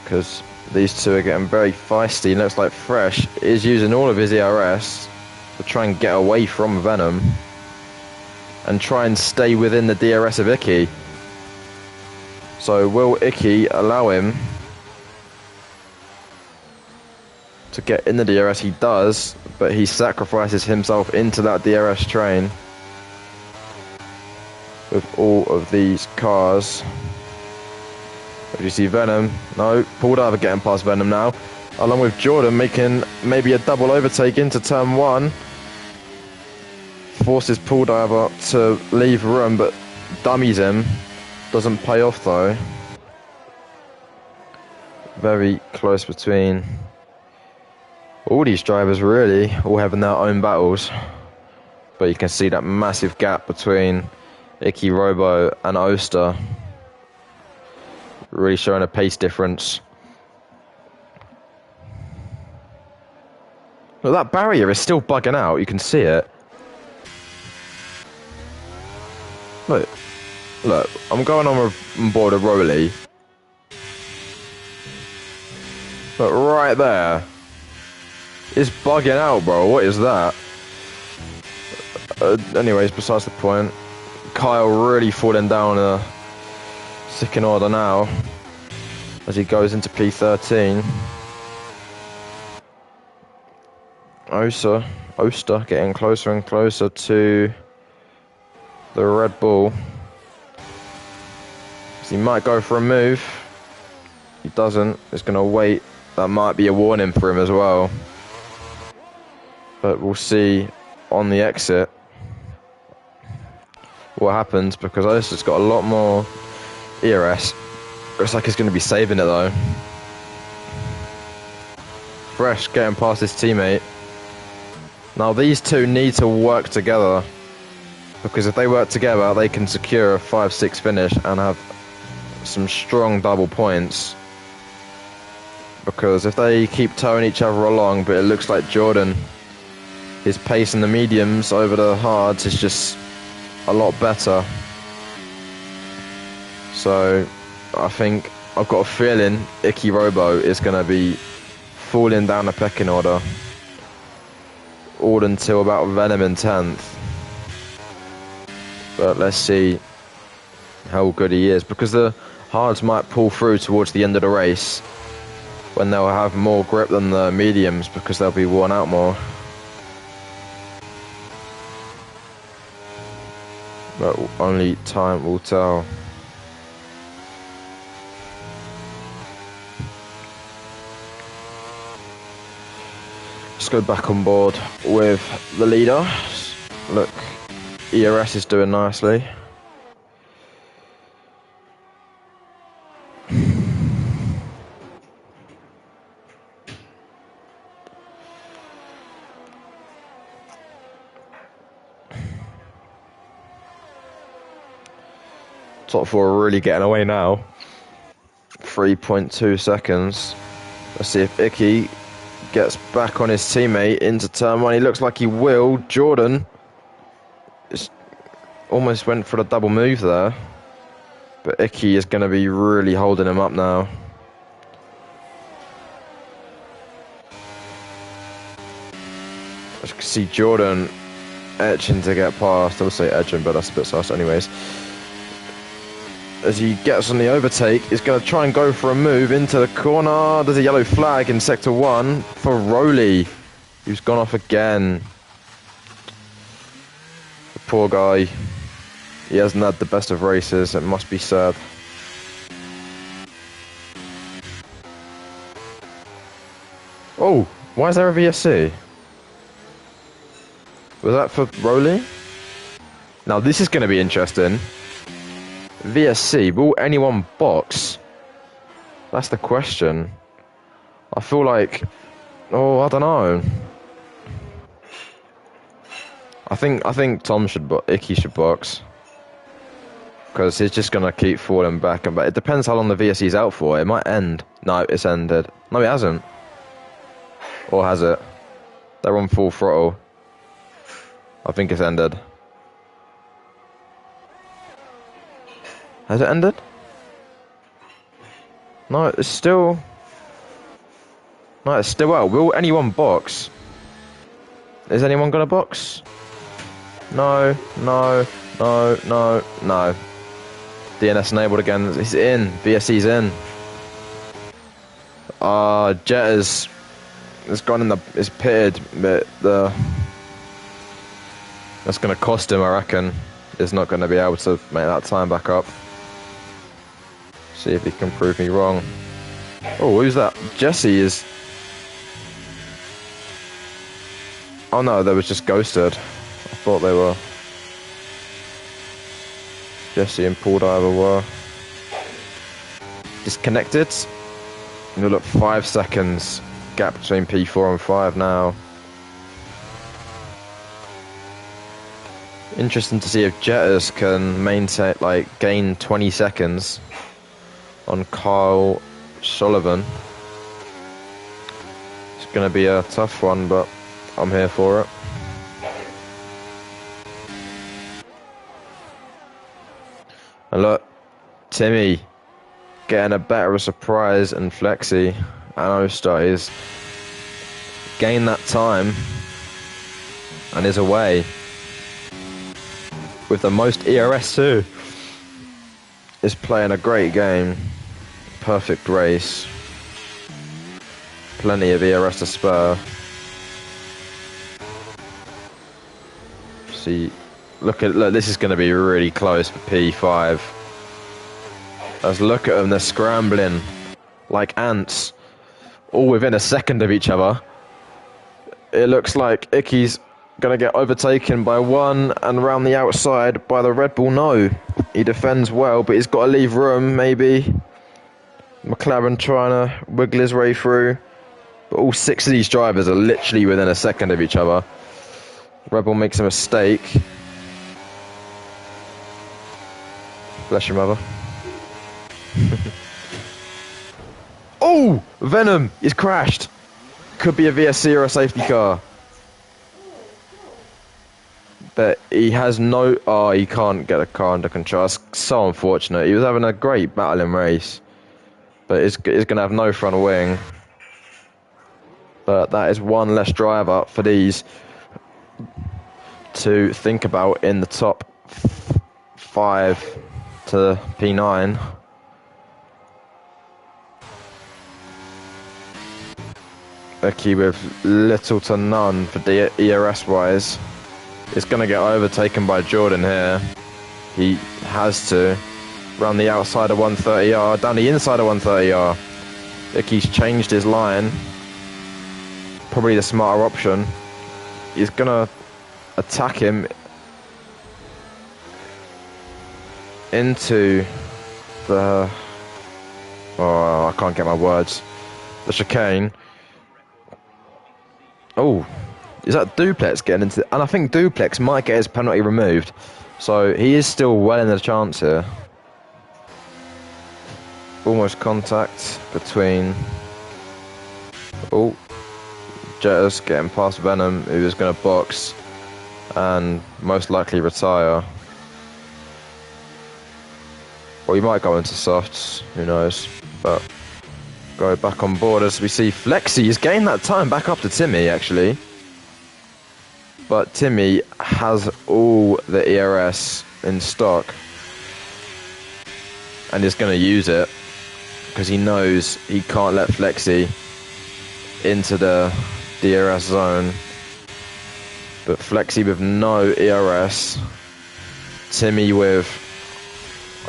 Because these two are getting very feisty. Looks like Fresh is using all of his ERS to try and get away from Venom and try and stay within the DRS of Icky. So will Icky allow him to get in the DRS? He does, but he sacrifices himself into that DRS train with all of these cars. If you see Venom, no, Paul Diver getting past Venom now, along with Jordan making maybe a double overtake into turn 1. Forces Paul Diver to leave room, but dummies him. Doesn't pay off though. Very close between all these drivers, really, all having their own battles. But you can see that massive gap between Icky Robo and Oster. Really showing a pace difference. Look, that barrier is still bugging out, you can see it. Look, I'm going on board a Rolly. Look, right there. It's bugging out, bro. What is that? Anyways, besides the point. Kyle really falling down a second order now as he goes into P13. Oster getting closer and closer to the Red Bull. So he might go for a move. He doesn't. He's going to wait. That might be a warning for him as well. But we'll see on the exit what happens, because Oster's got a lot more ERS. Looks like he's going to be saving it though. Fresh getting past his teammate. Now these two need to work together, because if they work together they can secure a 5-6 finish and have some strong double points. Because if they keep towing each other along, but it looks like Jordan, his pace in the mediums over the hards is just a lot better. So I think, I've got a feeling Icky Robo is going to be falling down the pecking order all until about Venom in 10th. But let's see how good he is, because the hards might pull through towards the end of the race when they'll have more grip than the mediums, because they'll be worn out more. But only time will tell. Let's go back on board with the leader. Look, ERS is doing nicely. Top 4 are really getting away now. 3.2 seconds. Let's see if Icky gets back on his teammate into turn 1. He looks like he will. Jordan almost went for the double move there. But Icky is going to be really holding him up now. As you can see Jordan etching to get past. I would say edging, but that's a bit sus anyways. As he gets on the overtake, he's going to try and go for a move into the corner. There's a yellow flag in Sector 1 for Rowley, who's gone off again. The poor guy. He hasn't had the best of races, it must be said. Oh, why is there a VSC? Was that for Rowley? Now this is going to be interesting. VSC, will anyone box? That's the question. I feel like, I don't know. I think Tom should, Icky should box, because he's just gonna keep falling back and back. It depends how long the VSC's out for. It might end. No, it's ended. No, it hasn't. Or has it? They're on full throttle. I think it's ended. Has it ended? No, it's still... No, it's still out. Will anyone box? Is anyone gonna box? No, no, no, no, no. DNS enabled again. He's in. VSC's in. Jetters has gone in the... It's pitted, but that's gonna cost him, I reckon. He's not gonna be able to make that time back up. See if he can prove me wrong. Oh, who's that? Jesse is... Oh no, they was just ghosted. I thought they were. Jesse and Paul Diver were disconnected. And you'll look 5 seconds gap between P4 and 5 now. Interesting to see if Jetters can maintain, like, gain 20 seconds on Kyle Sullivan. It's going to be a tough one, but I'm here for it. And look, Timmy getting a better surprise, and Flexi and Oster is gained that time and is away with the most ERS too. Is playing a great game, perfect race, plenty of ERS to spare. See, look, this is going to be really close for P5. Let's look at them, they're scrambling like ants, all within a second of each other. It looks like Icky's going to get overtaken by one and round the outside by the Red Bull. No, he defends well, but he's got to leave room, maybe. McLaren trying to wiggle his way through. But all 6 of these drivers are literally within a second of each other. Red Bull makes a mistake. Bless your mother. Oh! Venom! He's crashed! Could be a VSC or a safety car. But he has no... Oh, he can't get a car under control. That's so unfortunate. He was having a great battling race. But he's going to have no front wing. But that is one less driver for these to think about in the top 5 to P9. Becky with little to none for ERS wise. It's going to get overtaken by Jordan here. He has to run the outside of 130R, down the inside of 130R. Icky's changed his line. Probably the smarter option. He's going to attack him into the... Oh, I can't get my words. The chicane. Oh, is that Duplex getting into... And I think Duplex might get his penalty removed. So he is still well in the chance here. Almost contact between... Oh, Jetters getting past Venom, who is going to box and most likely retire. Or he might go into softs, who knows. But go back on board as we see Flexi has gained that time back up to Timmy, actually. But Timmy has all the ERS in stock and is going to use it because he knows he can't let Flexi into the DRS zone. But Flexi with no ERS, Timmy with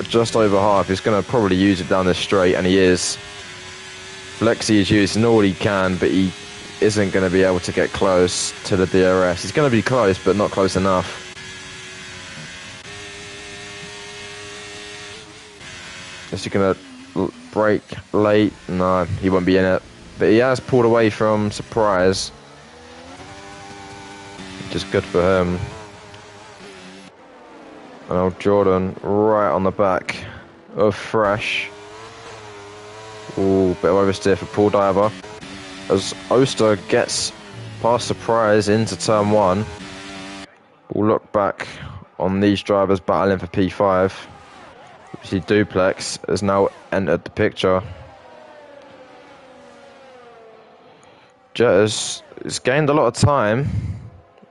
just over half. He's going to probably use it down the straight, and he is. Flexi is using all he can, but he isn't going to be able to get close to the DRS. He's going to be close, but not close enough. Is he going to brake late? No, he won't be in it. But he has pulled away from Surprise, which is good for him. And old Jordan right on the back of Fresh. Ooh, bit of oversteer for Paul Diver. As Oster gets past Surprise into turn 1. We'll look back on these drivers battling for P5. See, Duplex has now entered the picture. Jetters has gained a lot of time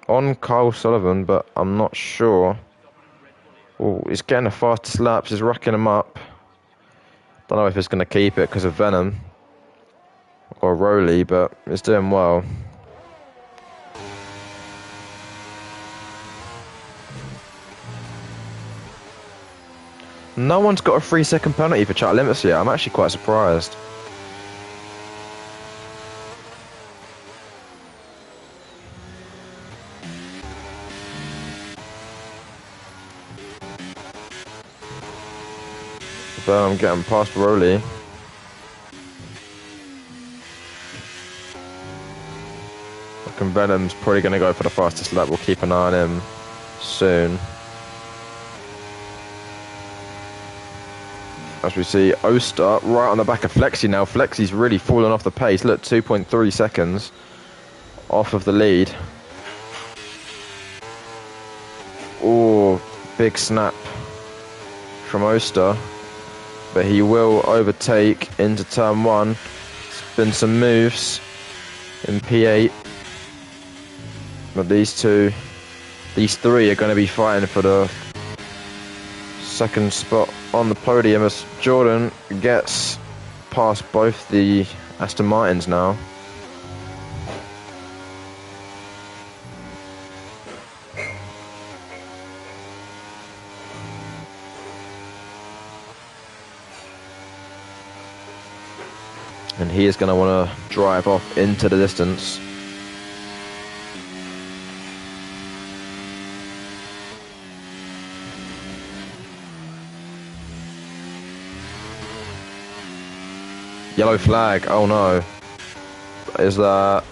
on Kyle Sullivan, but I'm not sure. Oh, he's getting the fastest laps. He's racking him up. Don't know if he's going to keep it because of Venom or Rowley, but he's doing well. No one's got a 3-second penalty for chat limits yet. I'm actually quite surprised. But I'm getting past Rowley. I reckon Venom's probably going to go for the fastest lap. We'll keep an eye on him soon. As we see Oster right on the back of Flexi now. Flexi's really fallen off the pace. Look, 2.3 seconds off of the lead. Oh, big snap from Oster. But he will overtake into turn 1. There's been some moves in P8. But these three are going to be fighting for the second spot on the podium as Jordan gets past both the Aston Martins now. And he is going to want to drive off into the distance. Yellow flag, oh no. Is that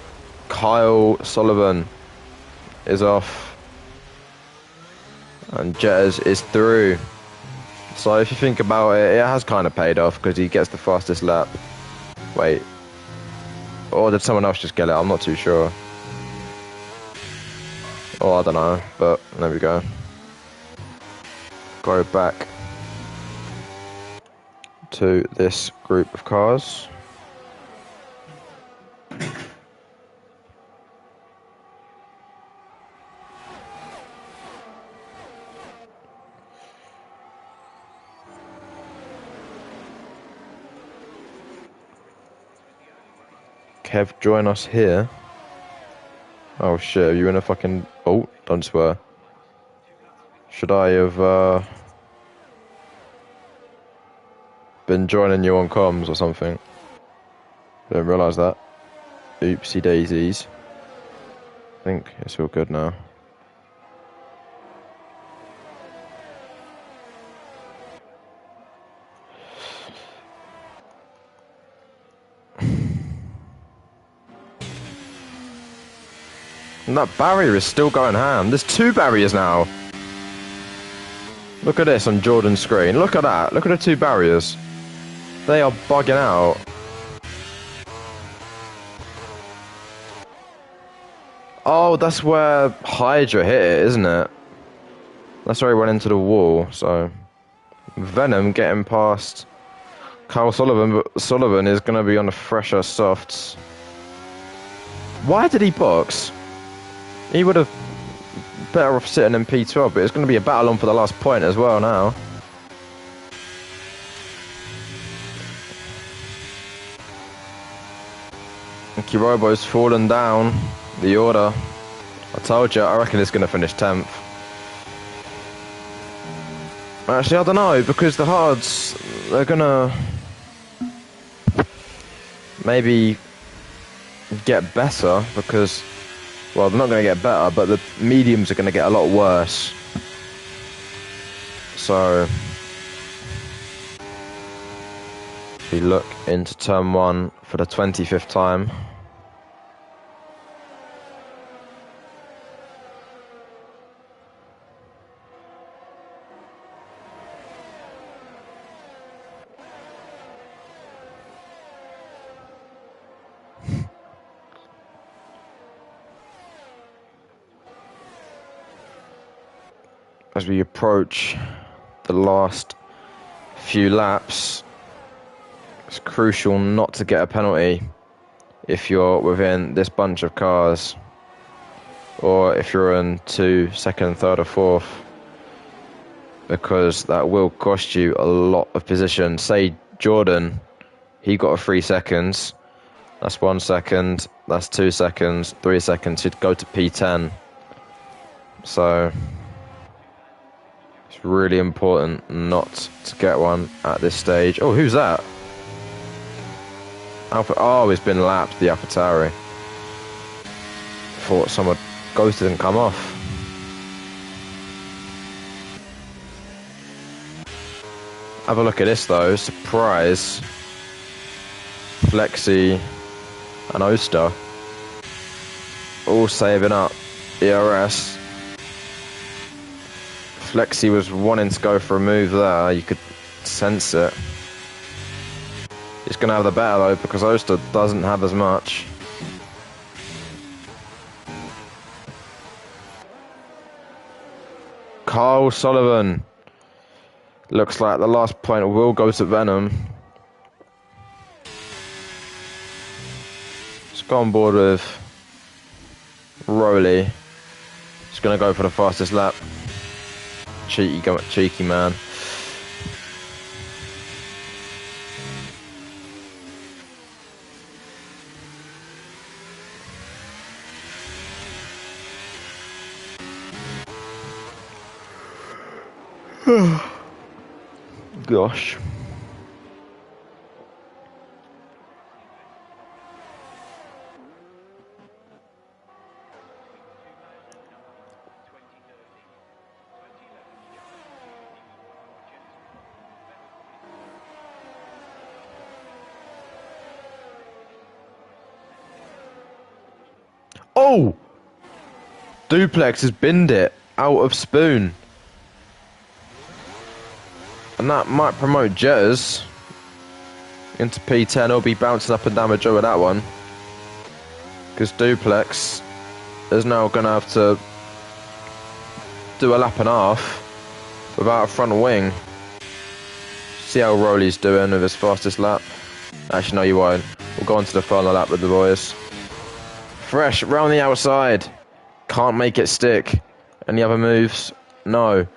Kyle Sullivan is off. And Jetters is through. So if you think about it, it has kind of paid off because he gets the fastest lap. Wait. Or did someone else just get it? I'm not too sure. Oh, I don't know. But there we go. Go back to this group of cars. Kev, join us here. Oh shit, are you in a fucking... Oh, don't swear. Should I have been joining you on comms or something? Didn't realise that. Oopsie daisies. I think it's all good now. And that barrier is still going ham. There's 2 barriers now. Look at this on Jordan's screen. Look at that. Look at the 2 barriers. They are bugging out. Oh, that's where Hydra hit it, isn't it? That's where he went into the wall, so... Venom getting past Kyle Sullivan, but Sullivan is going to be on the fresher softs. Why did he box? He would have better off sitting in P12, but it's going to be a battle on for the last point as well now. Kirobo's fallen down the order. I told you, I reckon it's going to finish 10th. Actually, I don't know, because the hards, they're going to maybe get better, because, well, they're not going to get better, but the mediums are going to get a lot worse. So, if we look into turn 1 for the 25th time. As we approach the last few laps, it's crucial not to get a penalty if you're within this bunch of cars, or if you're in 2, 2nd, 3rd or 4th, because that will cost you a lot of position. Say Jordan, he got a 3 seconds, that's 1 second, that's 2 seconds, 3 seconds, he'd go to P10. So it's really important not to get one at this stage. Oh, who's that? Alpha. Oh, he's been lapped, the AlphaTauri. Thought someone ghosted and come off. Have a look at this though. Surprise. Flexi and Oster all saving up ERS. Flexi was wanting to go for a move there. You could sense it. He's going to have the better though, because Oster doesn't have as much. Carl Sullivan. Looks like the last point will go to Venom. Let's go on board with Rowley. He's going to go for the fastest lap. Cheeky man. Gosh. Oh! Duplex has binned it out of Spoon. And that might promote Jetters into P10. He'll be bouncing up and down with Joe with that one. Because Duplex is now going to have to do a lap and a half without a front wing. See how Rowley's doing with his fastest lap. Actually, no, you won't. We'll go on to the final lap with the boys. Fresh, round the outside. Can't make it stick. Any other moves? No.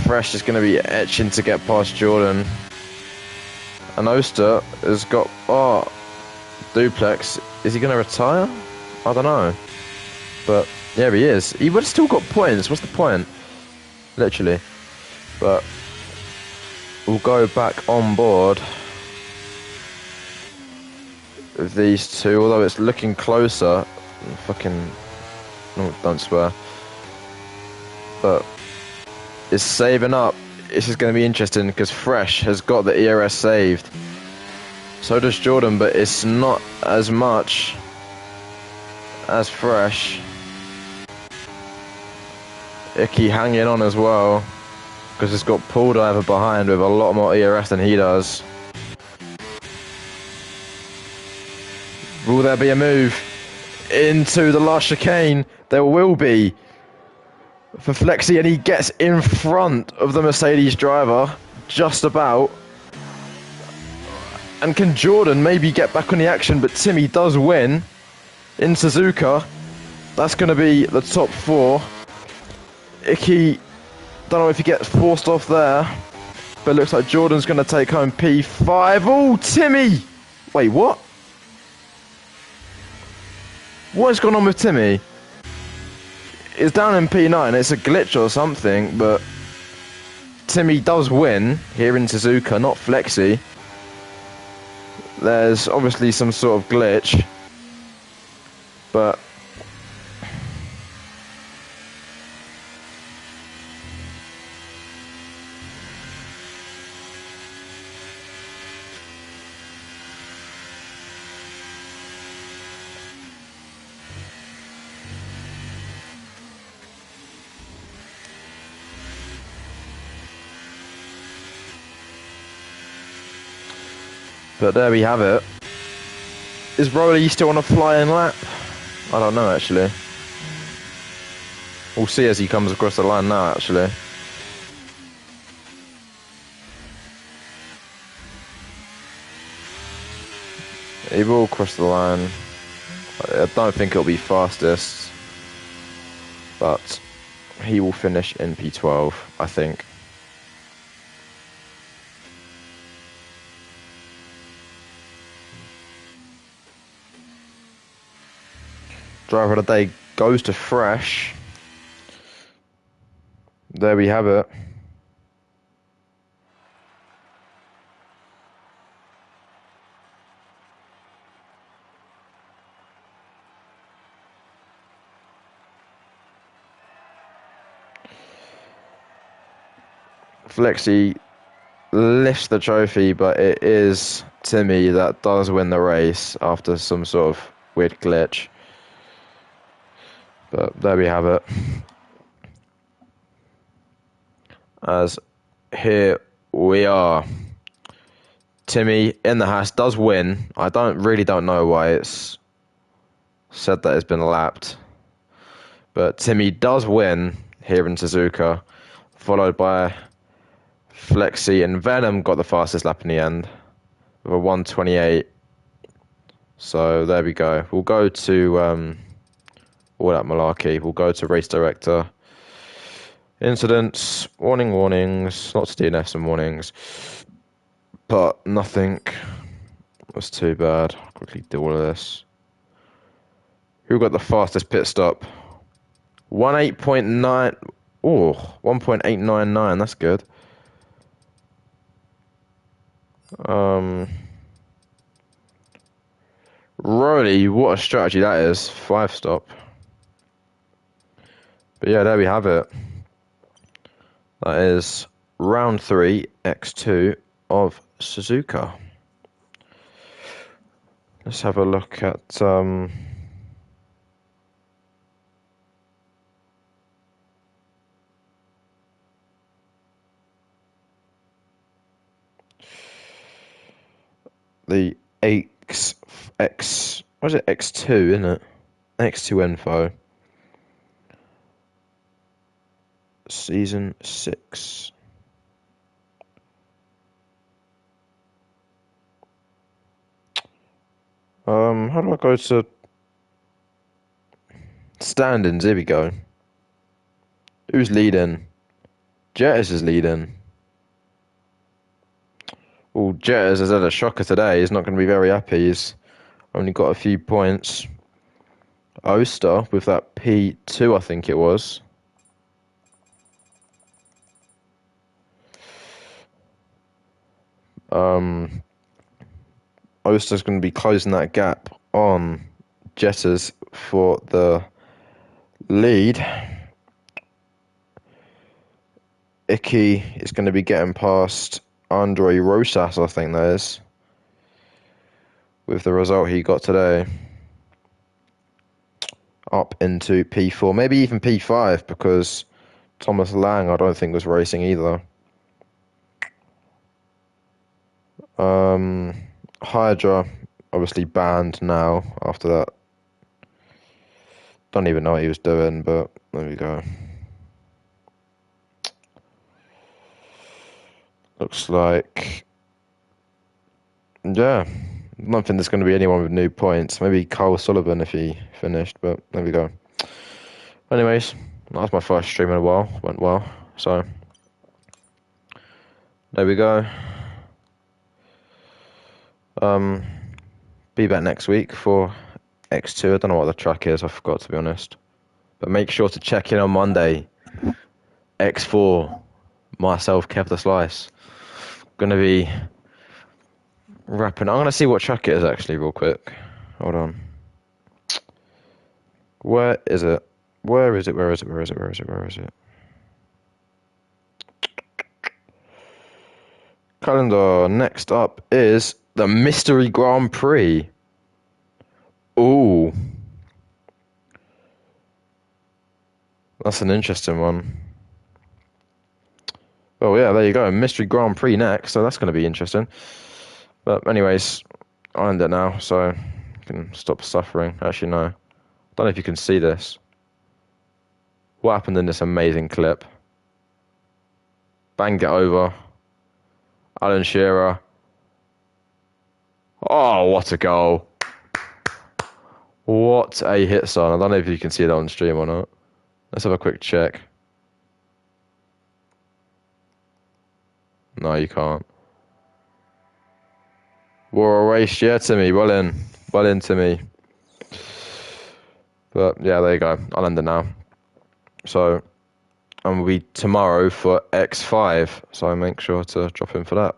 Fresh is going to be etching to get past Jordan. And Oster has got... Oh, Duplex. Is he going to retire? I don't know. But, yeah, he is. He would have still got points. What's the point? Literally. But we'll go back on board with these two. Although it's looking closer. Fucking... Oh, don't swear. But... is saving up. This is going to be interesting because Fresh has got the ERS saved. So does Jordan, but it's not as much as Fresh. Icky hanging on as well because he's got Paul Diver behind with a lot more ERS than he does. Will there be a move into the last chicane? There will be. For Flexi, and he gets in front of the Mercedes driver, just about. And can Jordan maybe get back on the action, but Timmy does win in Suzuka. That's going to be the top 4. Icky, don't know if he gets forced off there, but it looks like Jordan's going to take home P5. Oh, Timmy! Wait, what? What is going on with Timmy? It's down in P9, it's a glitch or something, but Timmy does win here in Suzuka, not Flexi. There's obviously some sort of glitch, but there we have it. Is Rowley still on a flying lap? I don't know, actually. We'll see as he comes across the line now, actually. He will cross the line. I don't think it'll be fastest, but he will finish in P12, I think. Driver of the day goes to Fresh. There we have it. Flexi lifts the trophy, but it is Timmy that does win the race after some sort of weird glitch. But there we have it. As here we are. Timmy in the Haas does win. I don't know why it's said that it's been lapped. But Timmy does win here in Suzuka, followed by Flexi, and Venom got the fastest lap in the end with a 1:28. So there we go. We'll go to all that malarkey. We'll go to race director. Incidents, warnings, lots of DNFs and warnings, but nothing was too bad. I'll quickly do all of this. Who got the fastest pit stop? 1:8.9. Oh, 1.899. That's good. Really, what a strategy that is. 5-stop. But yeah, there we have it. That is round 3, X2 of Suzuka. Let's have a look at the what is it? X2, isn't it? X2 info. Season 6. How do I go to standings? Here we go. Who's leading? Jettis is leading. Well, Jettis has had a shocker today. He's not going to be very happy. He's only got a few points. Oster with that P2, I think it was. Oster's going to be closing that gap on Jettis for the lead. Icky is going to be getting past Andre Rosas, I think that is, with the result he got today. Up into P4, maybe even P5, because Thomas Lang, I don't think, was racing either. Hydra, obviously banned now after that. Don't even know what he was doing, but there we go. Looks like, yeah, I don't think there's going to be anyone with new points. Maybe Cole Sullivan if he finished, but there we go. Anyways, that was my first stream in a while. Went well, so there we go. Be back next week for X2. I don't know what the track is. I forgot, to be honest. But make sure to check in on Monday. X4. Myself, Kev the Slice. Gonna be rapping. I'm gonna see what track it is actually, real quick. Hold on. Where is it? Where is it? Where is it? Where is it? Where is it? Where is it? Calendar. Next up is the Mystery Grand Prix. Ooh. That's an interesting one. Oh yeah, there you go. Mystery Grand Prix next, so that's going to be interesting. But anyways, I'll end it now, so you can stop suffering. Actually, no. I don't know if you can see this. What happened in this amazing clip? Banged it over. Alan Shearer Oh, what a goal. What a hit, son. I don't know if you can see that on stream or not. Let's have a quick check. No, you can't. War race, yeah, Timmy. Well in. Well in, Timmy. But, yeah, there you go. I'll end it now. So, and we'll be tomorrow for X5. So make sure to drop in for that.